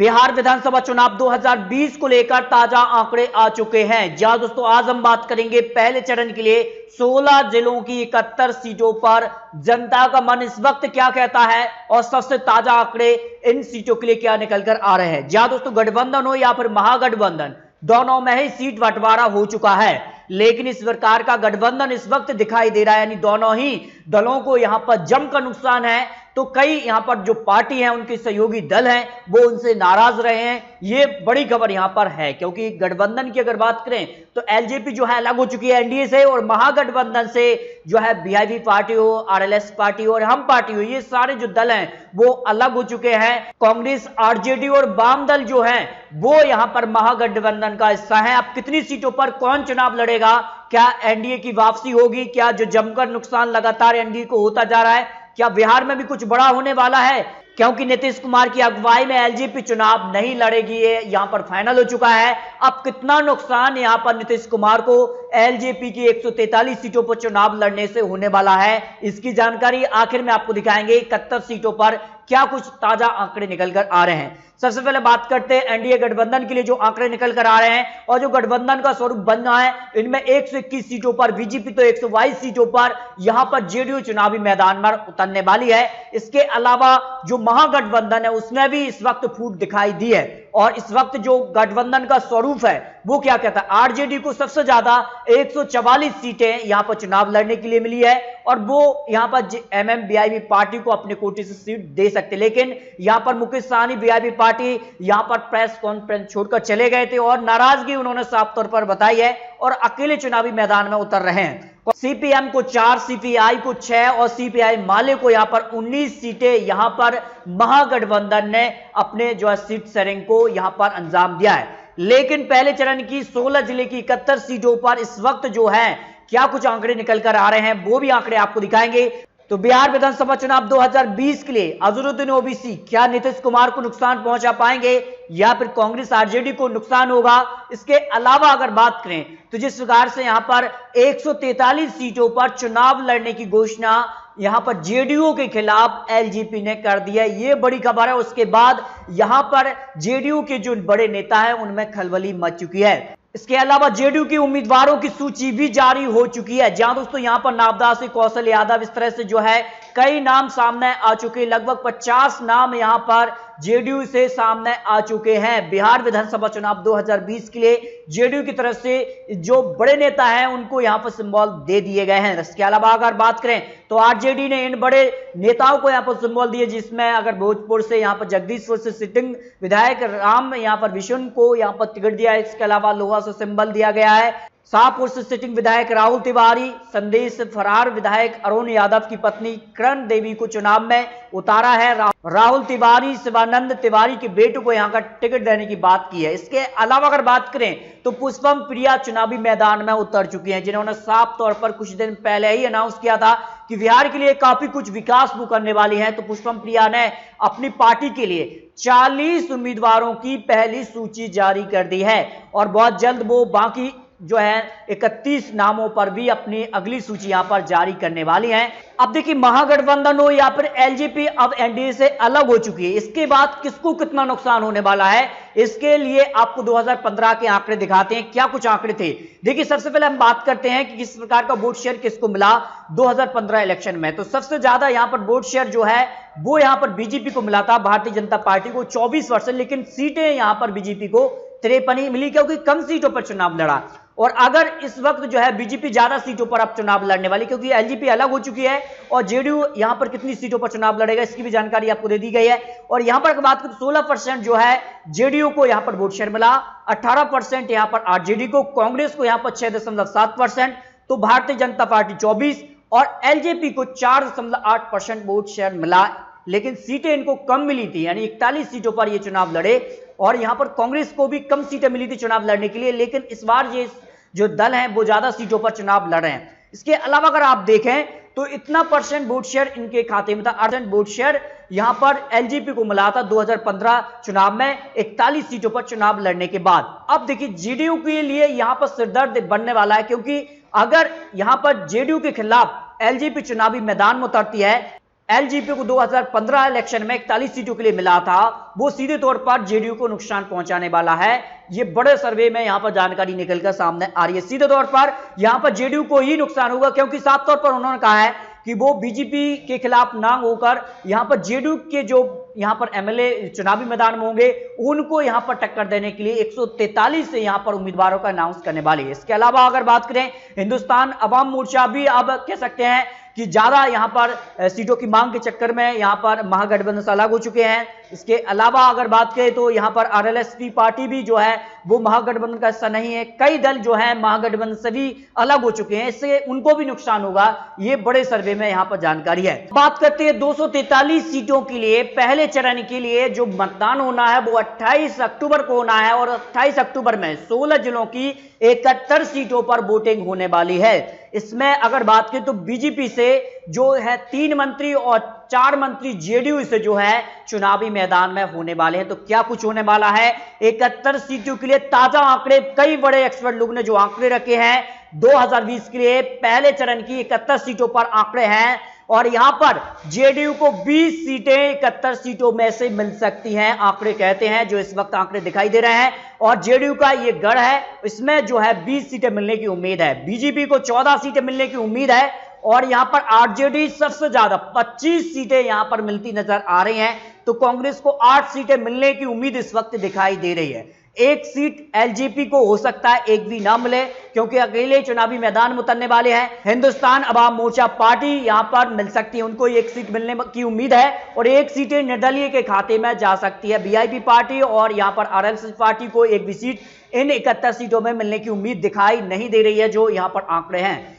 बिहार विधानसभा चुनाव 2020 को लेकर ताजा आंकड़े आ चुके हैं। जी हां दोस्तों, आज हम बात करेंगे पहले चरण के लिए 16 जिलों की 71 सीटों पर जनता का मन इस वक्त क्या कहता है और सबसे ताजा आंकड़े इन सीटों के लिए क्या निकलकर आ रहे हैं। जी हां दोस्तों, गठबंधन हो या फिर महागठबंधन, दोनों में ही सीट बंटवारा हो चुका है, लेकिन इस प्रकार का गठबंधन इस वक्त दिखाई दे रहा है, यानी दोनों ही दलों को यहां पर जमकर नुकसान है। तो कई यहां पर जो पार्टी हैं, उनके सहयोगी दल हैं, वो उनसे नाराज रहे हैं। ये बड़ी खबर यहां पर है, क्योंकि गठबंधन की अगर बात करें तो एलजेपी जो है अलग हो चुकी है एनडीए से, और महागठबंधन से जो है वीआईपी पार्टी हो, आरएलएस पार्टी हो और हम पार्टी हो, ये सारे जो दल हैं वो अलग हो चुके हैं। कांग्रेस, आरजेडी और वाम दल जो हैं वो यहां पर महागठबंधन का हिस्सा है। अब कितनी सीटों पर कौन चुनाव लड़ेगा, क्या एनडीए की वापसी होगी, क्या जो जमकर नुकसान लगातार एनडीए को होता जा रहा है, क्या बिहार में भी कुछ बड़ा होने वाला है, क्योंकि नीतीश कुमार की अगुवाई में एलजेपी चुनाव नहीं लड़ेगी, ये यहां पर फाइनल हो चुका है। अब कितना नुकसान यहां पर नीतीश कुमार को एलजेपी की 143 सीटों पर चुनाव लड़ने से होने वाला है, इसकी जानकारी आखिर में आपको दिखाएंगे। 71 सीटों पर क्या कुछ ताजा आंकड़े निकलकर आ रहे हैं। सबसे पहले बात करते हैं एनडीए गठबंधन के लिए जो आंकड़े निकल कर आ रहे हैं और जो गठबंधन का स्वरूप बन रहा है। इनमें 121 सीटों पर बीजेपी तो 122 सीटों पर यहां पर जेडीयू चुनावी मैदान में उतरने वाली है। इसके अलावा जो महागठबंधन है उसमें भी इस वक्त फूट दिखाई दी है, और इस वक्त जो गठबंधन का स्वरूप है वो क्या कहता है। आरजेडी को सबसे ज्यादा 144 सीटें यहां पर चुनाव लड़ने के लिए मिली है, और वो यहां पर एमएम-वीआईपी पार्टी को अपने कोटे से सीट दे सकते, लेकिन यहां पर मुकेश सहनी वीआईपी पार्टी यहां पर प्रेस कॉन्फ्रेंस छोड़कर चले गए थे और नाराजगी उन्होंने साफ तौर पर बताई है और अकेले चुनावी मैदान में उतर रहे हैं। सीपीएम को 4, सीपीआई को 6 और सीपीआई माले को यहां पर 19 सीटें यहां पर महागठबंधन ने अपने जो है सीट शेयरिंग को यहां पर अंजाम दिया है। लेकिन पहले चरण की 16 जिले की 71 सीटों पर इस वक्त जो है क्या कुछ आंकड़े निकल कर आ रहे हैं, वो भी आंकड़े आपको दिखाएंगे। तो बिहार विधानसभा चुनाव 2020 के लिए अजहरुद्दीन ओवैसी क्या नीतीश कुमार को नुकसान पहुंचा पाएंगे या फिर कांग्रेस आरजेडी को नुकसान होगा। इसके अलावा अगर बात करें तो जिस प्रकार से यहां पर 143 सीटों पर चुनाव लड़ने की घोषणा यहां पर जेडीयू के खिलाफ एलजेपी ने कर दिया है, ये बड़ी खबर है। उसके बाद यहां पर जेडीयू के जो बड़े नेता हैं उनमें खलबली मच चुकी है। इसके अलावा जेडीयू की उम्मीदवारों की सूची भी जारी हो चुकी है। जहां दोस्तों यहां पर नामदा से कौशल यादव, इस तरह से जो है कई नाम सामने आ चुके, लगभग 50 नाम यहां पर जेडीयू से सामने आ चुके हैं। बिहार विधानसभा चुनाव 2020 के लिए जेडीयू की तरफ से जो बड़े नेता हैं उनको यहां पर सिंबल दे दिए गए हैं। इसके अलावा अगर बात करें तो आरजेडी ने इन बड़े नेताओं को यहां पर सिंबल दिए, जिसमें अगर भोजपुर से यहां पर जगदीशपुर से सिटिंग विधायक राम यहां पर विशुन को यहां पर टिकट दिया है। इसके अलावा लोहा से सिंबल दिया गया है। शाहपुर से सिटिंग विधायक राहुल तिवारी, संदेश से फरार विधायक अरुण यादव की पत्नी करण देवी को चुनाव में उतारा है। राहुल तिवारी शिवानंद तिवारी के बेटे को यहां का टिकट देने की बात की है। इसके अलावा अगर बात करें तो पुष्पम प्रिया चुनावी मैदान में उतर चुकी हैं, जिन्होंने साफ तौर पर कुछ दिन पहले ही अनाउंस किया था कि बिहार के लिए काफी कुछ विकास वो करने वाली हैं। तो पुष्पम प्रिया ने अपनी पार्टी के लिए 40 उम्मीदवारों की पहली सूची जारी कर दी है, और बहुत जल्द वो बाकी जो है 31 नामों पर भी अपनी अगली सूची यहां पर जारी करने वाली हैं। अब देखिए, महागठबंधन हो या फिर एलजेपी अब एनडीए से अलग हो चुकी है, इसके बाद किसको कितना नुकसान होने वाला है, इसके लिए आपको 2015 के आंकड़े दिखाते हैं। क्या कुछ आंकड़े थे, देखिए सबसे पहले हम बात करते हैं कि किस प्रकार का वोट शेयर किसको मिला 2015 इलेक्शन में। तो सबसे ज्यादा यहां पर वोट शेयर जो है वो यहां पर बीजेपी को मिला था, भारतीय जनता पार्टी को 24%, लेकिन सीटें यहां पर बीजेपी को 53 ही मिली, क्योंकि कम सीटों पर चुनाव लड़ा। और अगर इस वक्त जो है बीजेपी ज्यादा सीटों पर अब चुनाव लड़ने वाली, क्योंकि एलजेपी अलग हो चुकी है, और जेडीयू यहां पर कितनी सीटों पर चुनाव लड़ेगा इसकी भी जानकारी आपको दे दी गई है। और यहां पर बात करें 16% जो है जेडीयू को यहां पर वोट शेयर मिला, 18% यहां पर आरजेडी को, कांग्रेस को यहां पर 6.7%, तो भारतीय जनता पार्टी 24 और एलजेपी को 4.8% वोट शेयर मिला। लेकिन सीटें इनको कम मिली थी, यानी 41 सीटों पर ये चुनाव लड़े, और यहां पर कांग्रेस को भी कम सीटें मिली थी चुनाव लड़ने के लिए, लेकिन इस बार ये जो दल हैं वो ज्यादा सीटों पर चुनाव लड़ रहे हैं। इसके अलावा अगर आप देखें तो इतना परसेंट वोट शेयर इनके खाते में था, 8% वोट शेयर यहां पर एलजेपी को मिला था 2015 चुनाव में 41 सीटों पर चुनाव लड़ने के बाद। अब देखिए, जेडीयू के लिए यहां पर सिरदर्द बनने वाला है, क्योंकि अगर यहां पर जेडीयू के खिलाफ एलजेपी चुनावी मैदान में उतरती है, एलजेपी को 2015 इलेक्शन में 41 सीटों के लिए मिला था, वो सीधे तौर पर जेडीयू को नुकसान पहुंचाने वाला है। ये बड़े सर्वे में यहां पर जानकारी निकलकर सामने आ रही है। सीधे तौर पर यहां पर जेडीयू को ही नुकसान होगा, क्योंकि साफ तौर पर उन्होंने कहा है कि वो बीजेपी के खिलाफ ना होकर यहां पर जेडीयू के जो यहां पर एमएलए चुनावी मैदान में होंगे उनको यहां पर टक्कर देने के लिए 143 से यहां पर उम्मीदवारों का अनाउंस करने वाली है। इसके अलावा अगर बात करें, हिंदुस्तान अवाम मोर्चा भी अब कह सकते हैं कि ज्यादा यहां पर सीटों की मांग के चक्कर में यहां पर महागठबंधन से अलग हो चुके हैं। इसके अलावा अगर बात करें तो यहां पर आरएलएसपी पार्टी भी जो है वो महागठबंधन का हिस्सा नहीं है। कई दल जो है महागठबंधन से भी अलग हो चुके हैं, इससे उनको भी नुकसान होगा। ये बड़े सर्वे में यहां पर जानकारी है। बात करते हैं 243 सीटों के लिए पहले चरण के लिए जो मतदान होना है वो 28 अक्टूबर को होना है, और 28 अक्टूबर में 16 जिलों की 71 सीटों पर वोटिंग होने वाली है। इसमें अगर बात करें तो बीजेपी से जो है 3 मंत्री और 4 मंत्री जेडीयू से जो है चुनावी मैदान में होने वाले हैं। तो क्या कुछ होने वाला है 71 सीटों के लिए? ताजा आंकड़े कई बड़े एक्सपर्ट लोग ने जो आंकड़े रखे हैं 2020 के लिए पहले चरण की 71 सीटों पर आंकड़े हैं, और यहां पर जेडीयू को 20 सीटें 71 सीटों में से मिल सकती हैं, आंकड़े कहते हैं, जो इस वक्त आंकड़े दिखाई दे रहे हैं। और जेडीयू का ये गढ़ है, इसमें जो है 20 सीटें मिलने की उम्मीद है। बीजेपी को 14 सीटें मिलने की उम्मीद है, और यहां पर आरजेडी सबसे ज्यादा 25 सीटें यहां पर मिलती नजर आ रही हैं। तो कांग्रेस को 8 सीटें मिलने की उम्मीद इस वक्त दिखाई दे रही है। एक सीट एलजेपी को हो सकता है एक भी ना मिले, क्योंकि अकेले चुनावी मैदान में उतरने वाले हैं। हिंदुस्तान अवाम मोर्चा पार्टी यहां पर मिल सकती है, उनको एक सीट मिलने की उम्मीद है, और एक सीट निर्दलीय के खाते में जा सकती है। वीआईपी पार्टी और यहां पर आरएलएस पार्टी को एक भी सीट इन 71 सीटों में मिलने की उम्मीद दिखाई नहीं दे रही है, जो यहां पर आंकड़े हैं।